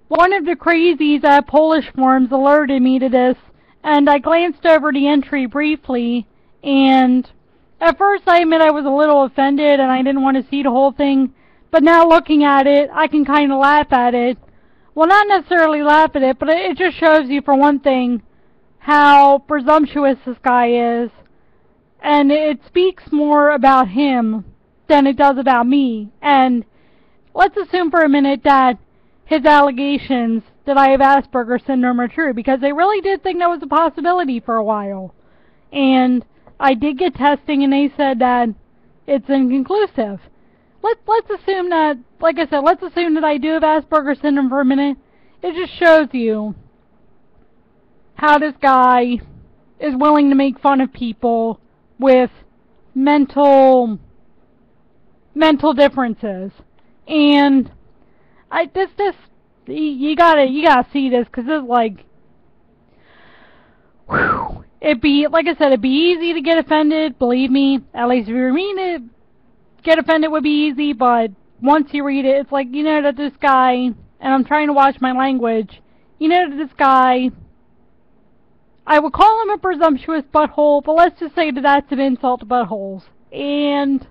One of the crazies at Polish forums alerted me to this, and I glanced over the entry briefly, and at first I admit I was a little offended and I didn't want to see the whole thing, but now looking at it, I can kind of laugh at it. Well, not necessarily laugh at it, but it just shows you, for one thing, how presumptuous this guy is. And it speaks more about him than it does about me. And let's assume for a minute that his allegations that I have Asperger's syndrome are true, because they really did think that was a possibility for a while. And I did get testing, and they said that it's inconclusive. Let's assume that, like I said, let's assume that I do have Asperger's syndrome for a minute. It just shows you how this guy is willing to make fun of people with mental differences. And you gotta see this, because it's like, whew, like I said, it'd be easy to get offended, believe me. At least if you were me to get offended would be easy, but once you read it, it's like, you know that this guy, and I'm trying to watch my language, you know that this guy, I would call him a presumptuous butthole, but let's just say that that's an insult to buttholes. And,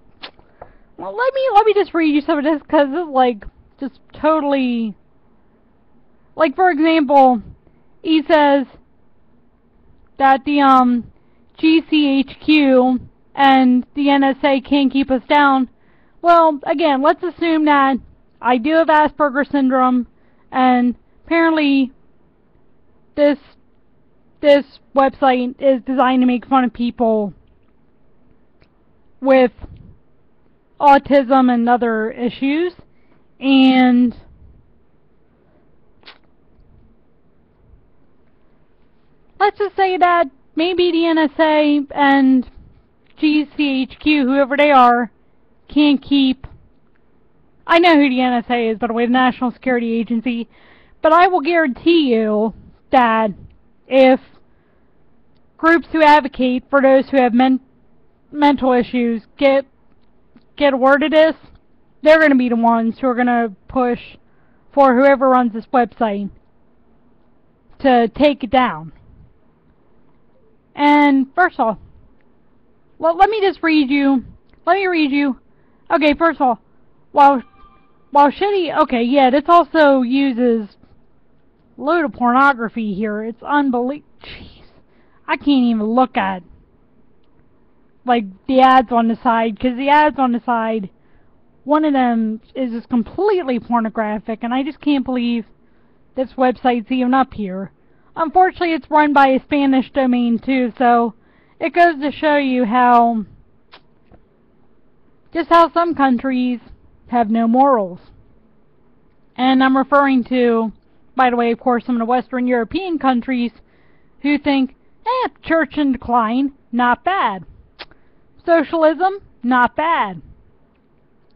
well, let me just read you some of this, because it's like, just totally, like, for example, he says that the, GCHQ and the NSA can't keep us down. Well, again, let's assume that I do have Asperger's syndrome, and apparently this website is designed to make fun of people with autism and other issues, and let's just say that maybe the NSA and GCHQ, whoever they are, can't keep... I know who the NSA is, by the way, the National Security Agency, but I will guarantee you that if groups who advocate for those who have mental issues get word of this, they're going to be the ones who are going to push for whoever runs this website to take it down. And first of all, well, let me read you. Okay, first of all, while shitty, okay, yeah, this also uses a load of pornography here. It's unbelievable. Jeez, I can't even look at, like, the ads on the side, because the ads on the side, one of them is just completely pornographic, and I just can't believe this website's even up here. Unfortunately, it's run by a Spanish domain, too, so it goes to show you how, just how some countries have no morals. And I'm referring to, by the way, of course, some of the Western European countries who think, church in decline, not bad. Socialism, not bad.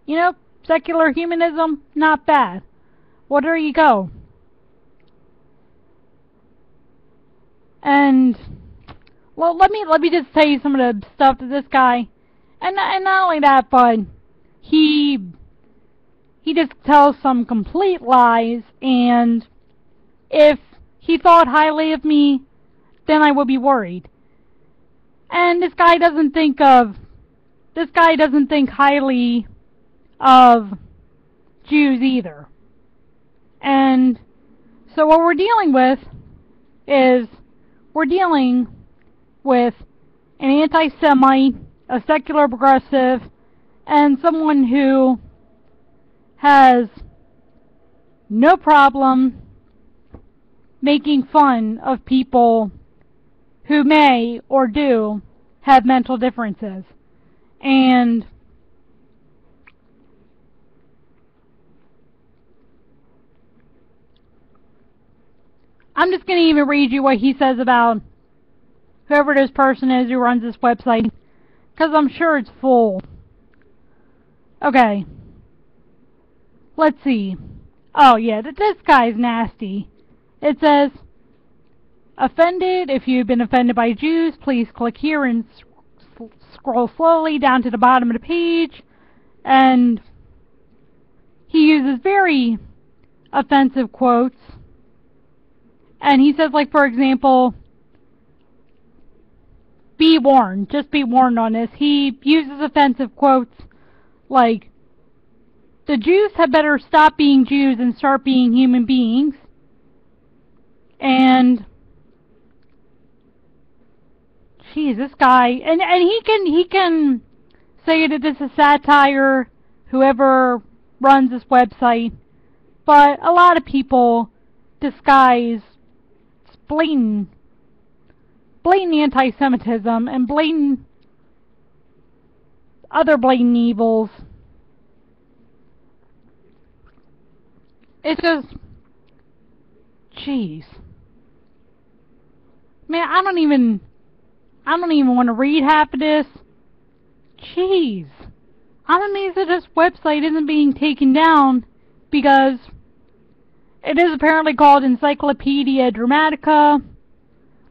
You know, secular humanism, not bad. Well, there you go. And, well, let me just tell you some of the stuff that this guy, and not only that, but he just tells some complete lies, and if he thought highly of me, then I would be worried. And this guy doesn't think highly of Jews either. And so what we're dealing with is, we're dealing with an anti-Semite, a secular progressive, and someone who has no problem making fun of people who may or do have mental differences. And I'm just going to even read you what he says about whoever this person is who runs this website, because I'm sure it's full. Okay. Let's see. Oh, yeah, this guy's nasty. It says, offended, if you've been offended by Jews, please click here and scroll slowly down to the bottom of the page. And he uses very offensive quotes. And he says, like, for example, be warned. Just be warned on this. He uses offensive quotes like, the Jews had better stop being Jews and start being human beings. And geez, this guy, and he can say that this is satire, whoever runs this website, but a lot of people disguise blatant anti-Semitism and blatant other blatant evils. It's just, jeez, man, I don't even want to read half of this. Jeez, I'm amazed that this website isn't being taken down, because it is apparently called Encyclopedia Dramatica.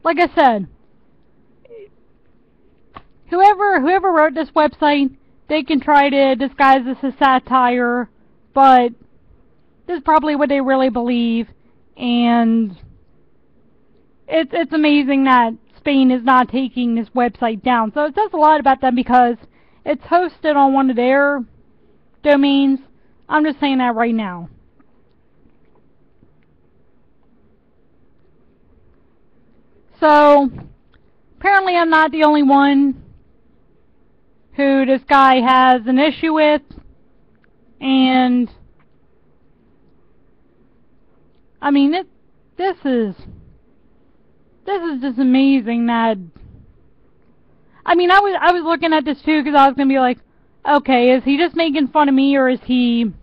Like I said, whoever wrote this website, they can try to disguise this as satire, but this is probably what they really believe, and it's amazing that Spain is not taking this website down. So it says a lot about them because it's hosted on one of their domains. I'm just saying that right now. So apparently I'm not the only one who this guy has an issue with, and I mean, this is just amazing that, I mean, I was looking at this too, because I was going to be like, okay, is he just making fun of me, or is he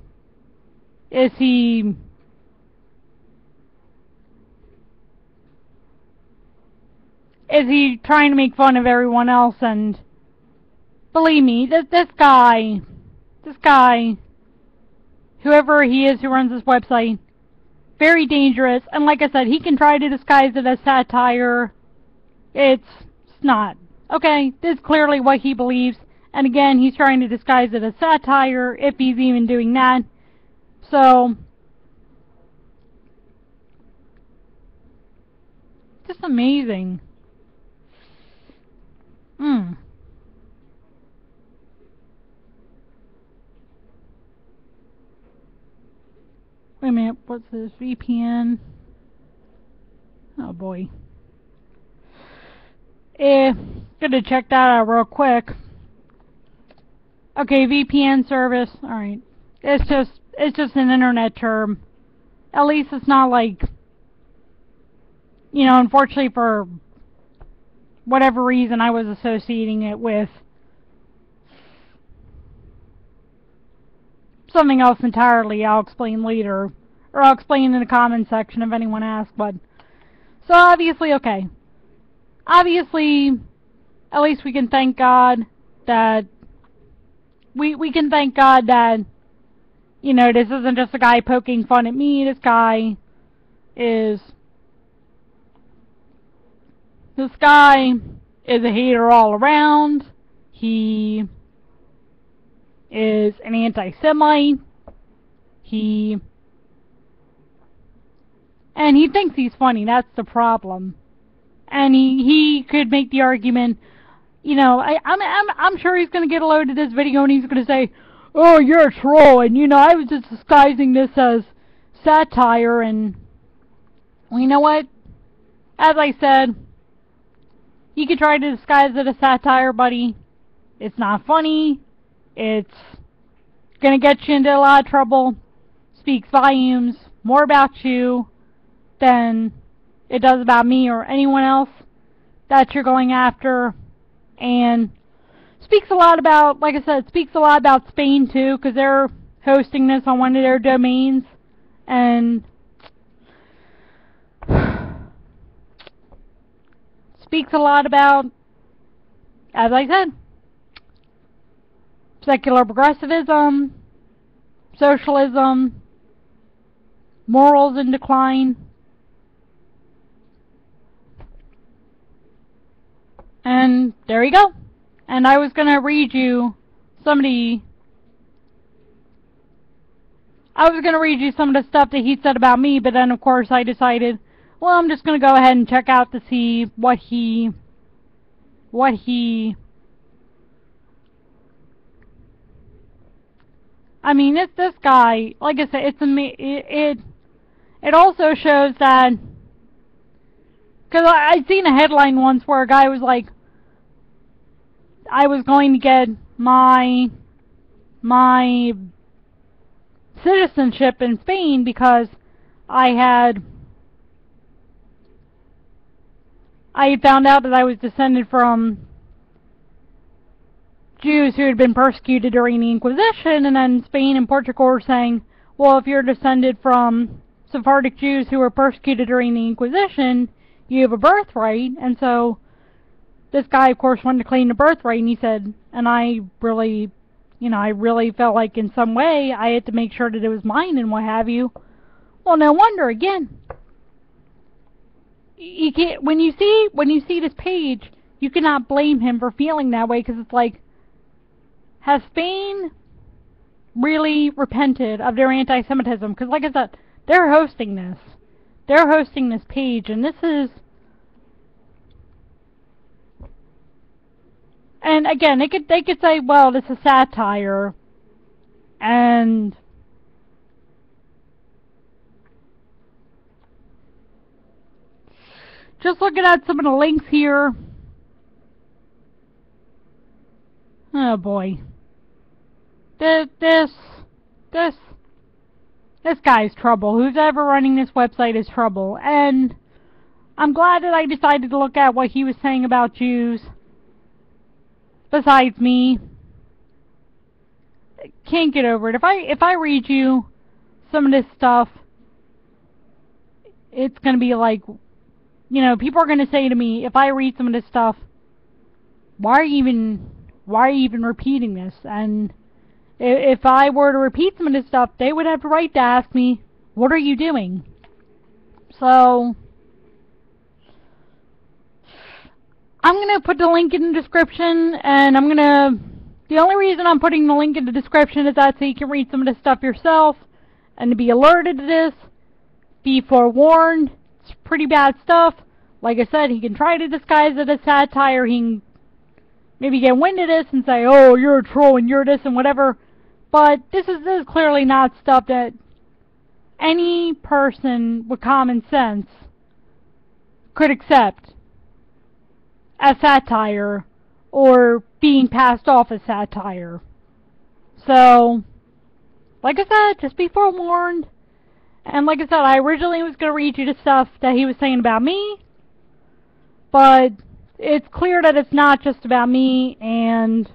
trying to make fun of everyone else? And believe me, this guy, whoever he is who runs this website, very dangerous. And like I said, he can try to disguise it as satire. It's not. Okay, this is clearly what he believes. And again, he's trying to disguise it as satire, if he's even doing that. So, just amazing. Wait a minute, what's this? VPN? Oh boy. Gonna check that out real quick. Okay, VPN service. Alright. It's just an internet term. At least it's not like, you know, unfortunately for whatever reason I was associating it with something else entirely. I'll explain later, or I'll explain in the comment section if anyone asks. But so obviously, okay, obviously, at least we can thank God that we can thank God that, you know, this isn't just a guy poking fun at me. This guy is a hater all around. He is an anti-Semite. He thinks he's funny. That's the problem. And he could make the argument, you know, I'm sure he's going to get a load of this video and he's going to say, oh, you're a troll, and, you know, I was just disguising this as satire. And, well, you know what? As I said, you could try to disguise it as satire, buddy. It's not funny. It's gonna get you into a lot of trouble. Speaks volumes more about you than it does about me or anyone else that you're going after. And speaks a lot about, like I said, speaks a lot about Spain too, because they're hosting this on one of their domains. And speaks a lot about, as I said, secular progressivism, socialism, morals in decline. And there you go. And I was going to read you I was gonna read you some of the stuff that he said about me, but then of course I decided, well, I'm just gonna go ahead and check out to see what he I mean, this guy, like I said, it also shows that, because I'd seen a headline once where a guy was like, I was going to get my citizenship in Spain because I had found out that I was descended from Jews who had been persecuted during the Inquisition, and then Spain and Portugal were saying, well, if you're descended from Sephardic Jews who were persecuted during the Inquisition, you have a birthright. And so this guy, of course, wanted to claim the birthright, and he said, and I really felt like in some way I had to make sure that it was mine and what have you. Well, no wonder, again, you can't, when you see this page, you cannot blame him for feeling that way, because it's like, has Spain really repented of their anti-Semitism? Because like I said, they're hosting this. They're hosting this page, and this is... And again, they could say, well, this is satire, and... Just looking at some of the links here... Oh boy. This guy's trouble. Who's ever running this website is trouble. And I'm glad that I decided to look at what he was saying about Jews. Besides me. Can't get over it. If I read you some of this stuff, it's gonna be like, you know, people are gonna say to me, if I read some of this stuff, why are you even repeating this? And if I were to repeat some of this stuff, they would have the right to ask me, what are you doing? So, I'm going to put the link in the description, and the only reason I'm putting the link in the description is that so you can read some of this stuff yourself, and to be alerted to this, be forewarned. It's pretty bad stuff. Like I said, he can try to disguise it as satire, he can maybe get wind of this and say, oh, you're a troll and you're this and whatever. But this is clearly not stuff that any person with common sense could accept as satire or being passed off as satire. So, like I said, just be forewarned. And like I said, I originally was going to read you the stuff that he was saying about me, but it's clear that it's not just about me, and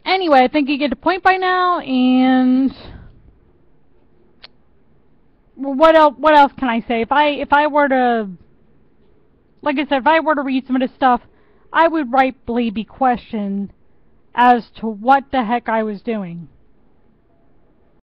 anyway, I think you get the point by now, and what else can I say? If I were to, like I said, if I were to read some of this stuff, I would rightfully be questioned as to what the heck I was doing.